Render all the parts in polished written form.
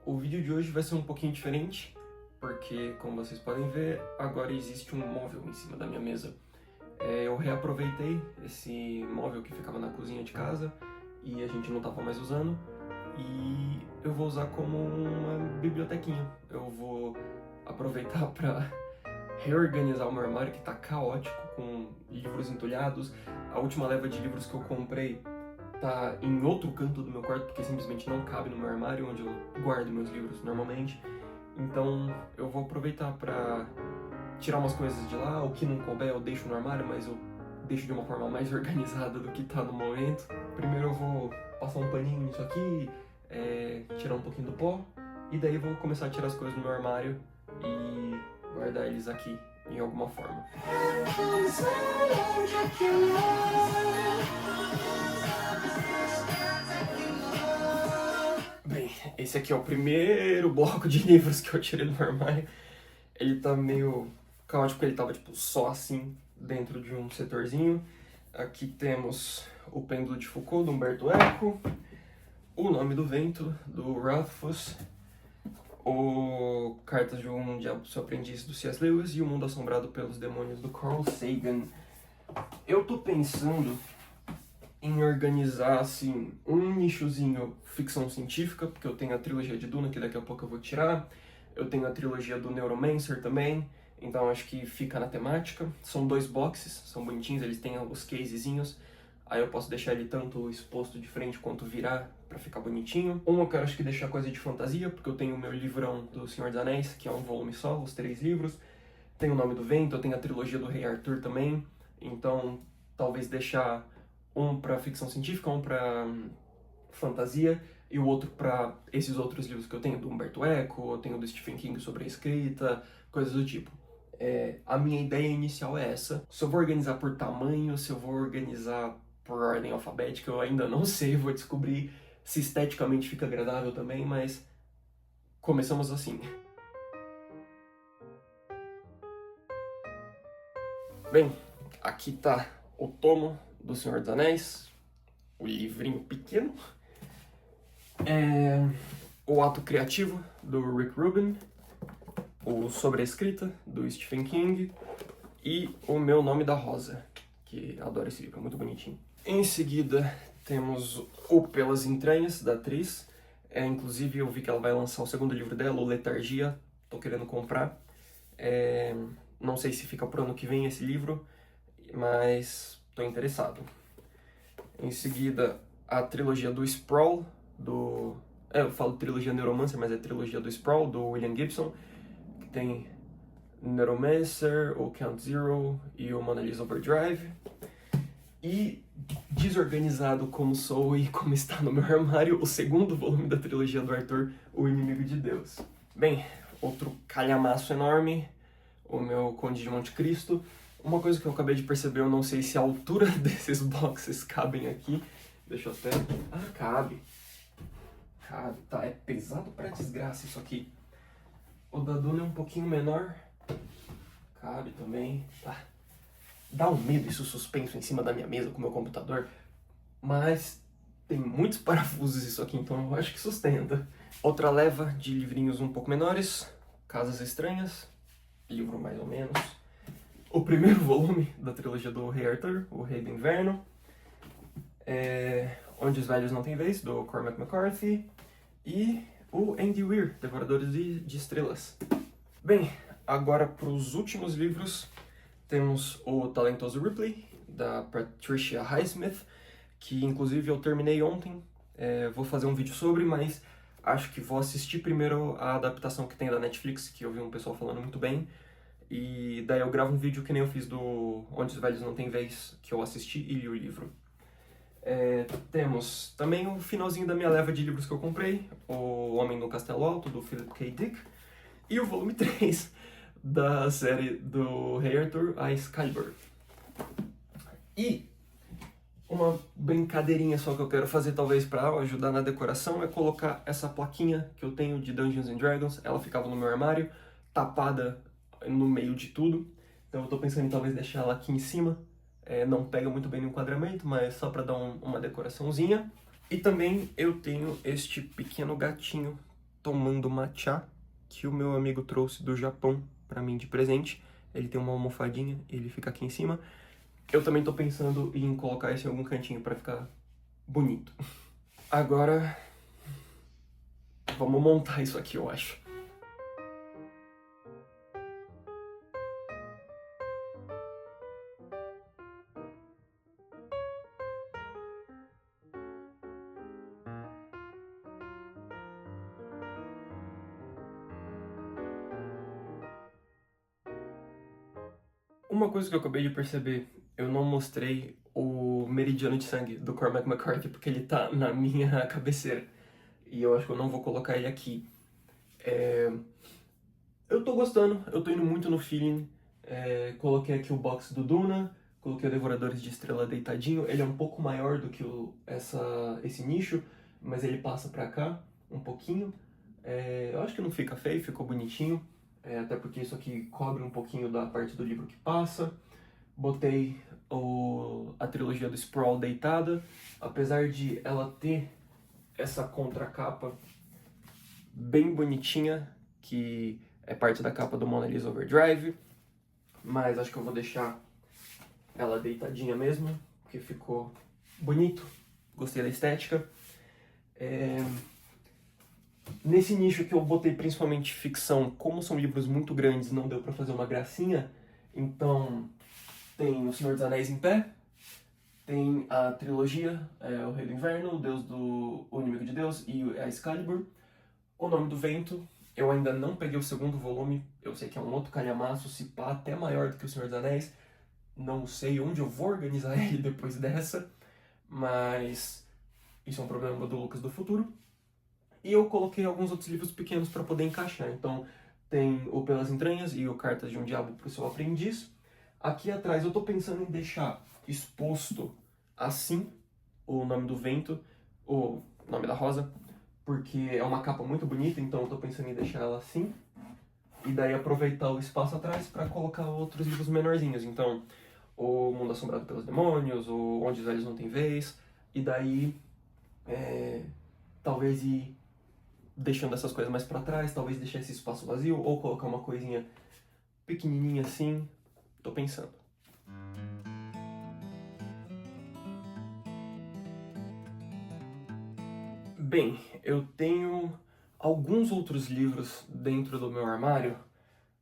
O vídeo de hoje vai ser um pouquinho diferente, porque, como vocês podem ver, agora existe um móvel em cima da minha mesa. Eu reaproveitei esse móvel que ficava na cozinha de casa e a gente não estava mais usando, e eu vou usar como uma bibliotequinha. Eu vou aproveitar para reorganizar o meu armário, que está caótico, com livros entulhados. A última leva de livros que eu comprei tá em outro canto do meu quarto, porque simplesmente não cabe no meu armário, onde eu guardo meus livros normalmente. Então eu vou aproveitar para tirar umas coisas de lá, o que não couber eu deixo no armário, mas eu deixo de uma forma mais organizada do que tá no momento. Primeiro eu vou passar um paninho nisso aqui, tirar um pouquinho do pó, e daí eu vou começar a tirar as coisas do meu armário e guardar eles aqui em alguma forma. Bem, esse aqui é o primeiro bloco de livros que eu tirei do meu armário. Ele tá meio caótico, ele tava tipo só assim dentro de um setorzinho. Aqui temos O Pêndulo de Foucault, do Umberto Eco, O Nome do Vento, do Rothfuss, o Cartas de um Diabo Seu Aprendiz, do C.S. Lewis, e O Mundo Assombrado pelos Demônios, do Carl Sagan. Eu tô pensando em organizar, assim, um nichozinho ficção científica, porque eu tenho a trilogia de Duna, que daqui a pouco eu vou tirar. Eu tenho a trilogia do Neuromancer também, então acho que fica na temática. São 2 boxes, são bonitinhos, eles têm os casezinhos. Aí eu posso deixar ele tanto exposto de frente quanto virar pra ficar bonitinho. Eu quero acho que deixar coisa de fantasia, porque eu tenho o meu livrão do Senhor dos Anéis, que é um volume só, os 3 livros. Tem O Nome do Vento, eu tenho a trilogia do Rei Arthur também. Então talvez deixar um pra ficção científica, um pra fantasia, e o outro para esses outros livros que eu tenho, do Umberto Eco, eu tenho do Stephen King sobre a escrita, coisas do tipo. A minha ideia inicial é essa. Se eu vou organizar por tamanho, se eu vou organizar por ordem alfabética, eu ainda não sei, vou descobrir se esteticamente fica agradável também, mas começamos assim. Bem, aqui tá o tomo do Senhor dos Anéis, o livrinho pequeno. O Ato Criativo, do Rick Rubin, o Sobre a Escrita, do Stephen King, e O Meu Nome da Rosa, que adoro esse livro, é muito bonitinho. Em seguida, temos O Pelas Entranhas, da atriz. Inclusive, eu vi que ela vai lançar o segundo livro dela, o Letargia, tô querendo comprar. Não sei se fica pro ano que vem esse livro, mas tô interessado. Em seguida, a trilogia do Sprawl, eu falo trilogia Neuromancer, mas é trilogia do Sprawl, do William Gibson, que tem Neuromancer, o Count Zero e o Mona Lisa Overdrive. E, desorganizado como sou e como está no meu armário, o segundo volume da trilogia do Arthur, O Inimigo de Deus. Bem, outro calhamaço enorme, o meu Conde de Monte Cristo. Uma coisa que eu acabei de perceber, eu não sei se a altura desses boxes cabem aqui. Deixa eu até... cabe. Tá, é pesado pra desgraça isso aqui. O da Duna é um pouquinho menor. Cabe também. Dá um medo isso suspenso em cima da minha mesa com o meu computador. Mas tem muitos parafusos isso aqui, então eu acho que sustenta. Outra leva de livrinhos um pouco menores. Casas Estranhas. Livro mais ou menos. O primeiro volume da trilogia do Rei Arthur, O Rei do Inverno. Onde os Velhos Não Têm Vez, do Cormac McCarthy. E o Andy Weir, Devoradores de Estrelas. Bem, agora para os últimos livros, temos o Talentoso Ripley, da Patricia Highsmith, que inclusive eu terminei ontem. Vou fazer um vídeo sobre, mas acho que vou assistir primeiro a adaptação que tem da Netflix, que eu vi um pessoal falando muito bem. E daí eu gravo um vídeo que nem eu fiz do Onde os Velhos Não Têm Vez, que eu assisti e li o livro. Temos também o finalzinho da minha leva de livros que eu comprei, O Homem no Castelo Alto, do Philip K. Dick, e o volume 3 da série do Rei Arthur, a Excalibur. E uma brincadeirinha só que eu quero fazer talvez para ajudar na decoração é colocar essa plaquinha que eu tenho de Dungeons and Dragons. Ela ficava no meu armário, tapada no meio de tudo, então eu tô pensando em talvez deixar ela aqui em cima. Não pega muito bem no enquadramento, mas só para dar uma decoraçãozinha. E também eu tenho este pequeno gatinho tomando matcha, que o meu amigo trouxe do Japão pra mim de presente. Ele tem uma almofadinha, ele fica aqui em cima. Eu também tô pensando em colocar isso em algum cantinho pra ficar bonito. Agora, vamos montar isso aqui, eu acho. Uma coisa que eu acabei de perceber, eu não mostrei o Meridiano de Sangue do Cormac McCarthy, porque ele tá na minha cabeceira. E eu acho que eu não vou colocar ele aqui. Eu tô gostando, eu tô indo muito no feeling. Coloquei aqui o box do Duna, coloquei o Devoradores de Estrela deitadinho. Ele é um pouco maior do que esse nicho, mas ele passa pra cá um pouquinho. Eu acho que não fica feio, ficou bonitinho. Até porque isso aqui cobre um pouquinho da parte do livro que passa. Botei a trilogia do Sprawl deitada. Apesar de ela ter essa contracapa bem bonitinha, que é parte da capa do Mona Lisa Overdrive. Mas acho que eu vou deixar ela deitadinha mesmo, porque ficou bonito. Gostei da estética. Nesse nicho que eu botei principalmente ficção, como são livros muito grandes, não deu pra fazer uma gracinha, então tem O Senhor dos Anéis em pé, tem a trilogia, O Rei do Inverno, O Inimigo de Deus e a Excalibur. O Nome do Vento, eu ainda não peguei o segundo volume, eu sei que é um outro calhamaço, se pá até maior do que O Senhor dos Anéis, não sei onde eu vou organizar ele depois dessa, mas isso é um problema do Lucas do futuro. E eu coloquei alguns outros livros pequenos para poder encaixar. Então, tem o Pelas Entranhas e o Cartas de um Diabo para o Seu Aprendiz. Aqui atrás eu estou pensando em deixar exposto assim o Nome do Vento, o Nome da Rosa, porque é uma capa muito bonita, então eu estou pensando em deixar ela assim. E daí aproveitar o espaço atrás para colocar outros livros menorzinhos. Então, o Mundo Assombrado pelos Demônios, o Onde os Velhos Não Têm Vez. E daí, talvez ir deixando essas coisas mais pra trás, talvez deixar esse espaço vazio, ou colocar uma coisinha pequenininha assim, tô pensando. Bem, eu tenho alguns outros livros dentro do meu armário,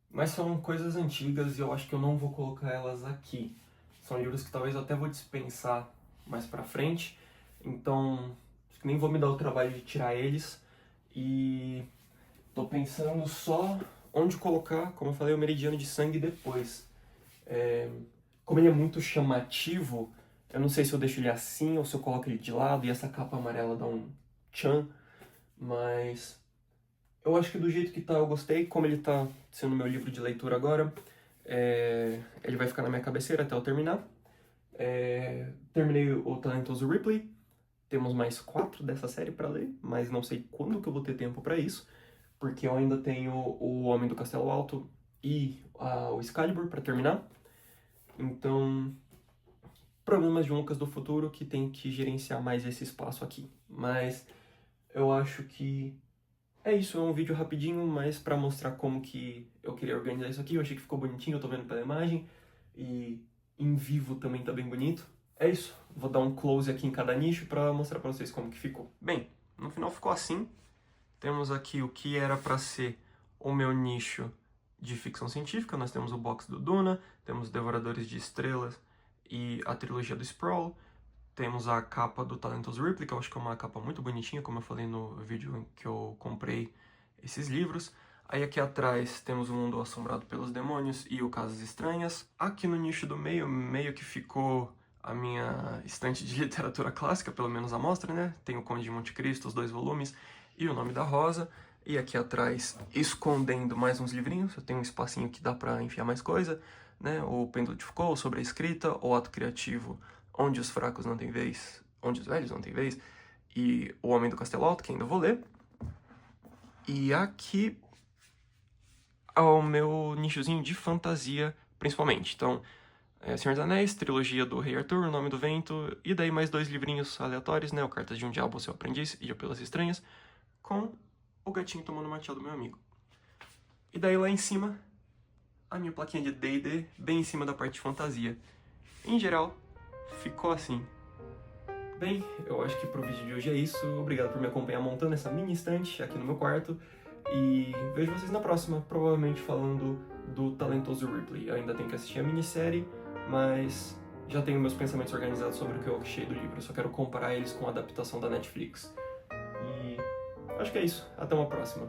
mas são coisas antigas e eu acho que eu não vou colocar elas aqui. São livros que talvez eu até vou dispensar mais pra frente, então acho que nem vou me dar o trabalho de tirar eles. E tô pensando só onde colocar, como eu falei, o Meridiano de Sangue depois. Como ele é muito chamativo, eu não sei se eu deixo ele assim ou se eu coloco ele de lado e essa capa amarela dá um tchan, mas eu acho que do jeito que tá eu gostei. Como ele tá sendo meu livro de leitura agora, ele vai ficar na minha cabeceira até eu terminar. Terminei o Talentoso Ripley. Temos mais 4 dessa série para ler, mas não sei quando que eu vou ter tempo para isso, porque eu ainda tenho O Homem do Castelo Alto e o Excalibur para terminar. Então, problemas de um Lucas do futuro que tem que gerenciar mais esse espaço aqui. Mas eu acho que é isso, é um vídeo rapidinho, mas para mostrar como que eu queria organizar isso aqui. Eu achei que ficou bonitinho, eu tô vendo pela imagem, e em vivo também tá bem bonito. É isso, vou dar um close aqui em cada nicho para mostrar para vocês como que ficou. Bem, no final ficou assim. Temos aqui o que era para ser o meu nicho de ficção científica. Nós temos o box do Duna, temos Devoradores de Estrelas e a trilogia do Sprawl. Temos a capa do Talentoso Ripley, que eu acho que é uma capa muito bonitinha, como eu falei no vídeo em que eu comprei esses livros. Aí aqui atrás temos o Mundo Assombrado pelos Demônios e o Casas Estranhas. Aqui no nicho do meio, meio que ficou a minha estante de literatura clássica, pelo menos a mostra, né? Tem o Conde de Monte Cristo, os 2 volumes, e o Nome da Rosa. E aqui atrás, escondendo mais uns livrinhos, eu tenho um espacinho que dá pra enfiar mais coisa, né? O Pêndulo de Foucault, Sobre a Escrita, O Ato Criativo, Onde os Fracos Não Têm Vez, Onde os Velhos Não Têm Vez, e O Homem do Castelo Alto, que ainda vou ler. E aqui ao meu nichozinho de fantasia, principalmente. Então, Senhor dos Anéis, trilogia do Rei Arthur, O Nome do Vento, e daí mais 2 livrinhos aleatórios, né? O Cartas de um Diabo, O Seu Aprendiz e O Pelas Estranhas, com o gatinho tomando uma tchau do meu amigo. E daí lá em cima, a minha plaquinha de D&D, bem em cima da parte de fantasia. Em geral, ficou assim. Bem, eu acho que pro vídeo de hoje é isso. Obrigado por me acompanhar montando essa mini estante aqui no meu quarto. E vejo vocês na próxima, provavelmente falando do talentoso Ripley. Eu ainda tenho que assistir a minissérie, mas já tenho meus pensamentos organizados sobre o que eu achei do livro. Eu só quero comparar eles com a adaptação da Netflix. E acho que é isso. Até uma próxima.